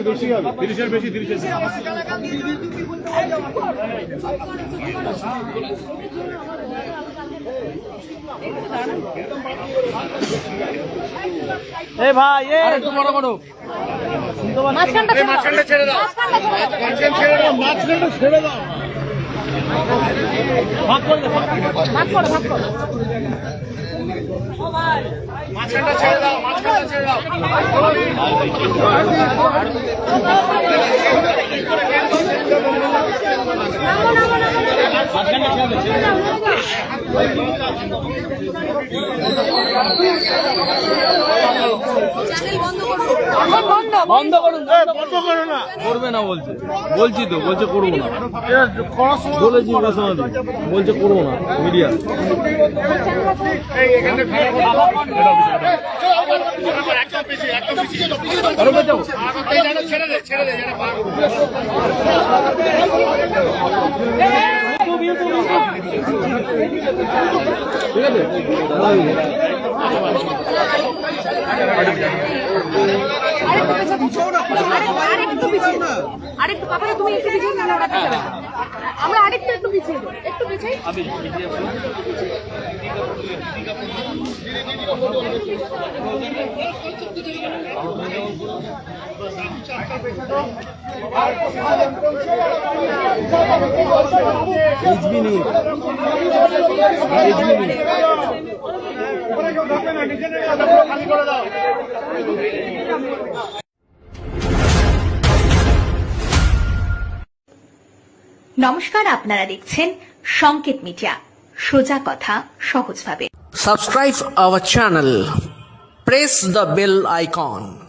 বেশি হবে 30-এর বেশি 30-এর এই ভাই একটু বড় করো মাঝখানটা ছেড়ে দাও মাঝখানটা ছেড়ে দাও মাঝখানটা ছেড়ে দাও ভাগ করে দাও ভাগ করো ও ভাই মাঝখানটা ছেড়ে দাও মাঝখানটা ছেড়ে দাও বন্ধ করুন না করবে না বলছে বলছি তো বলছে করবো না বলেছি বলছে করবো না মিডিয়া ছেড়ে দে ছেড়ে দে ঠিক আছে আরেকটু পাপা তুমি একটু পিছিয়ে না আমরা একটু পিছিয়ে দেবো একটু পিছিয়ে নমস্কার, আপনারা দেখছেন সংকেত মিডিয়া, সোজা কথা সহজভাবে। Subscribe our channel. Press the bell icon.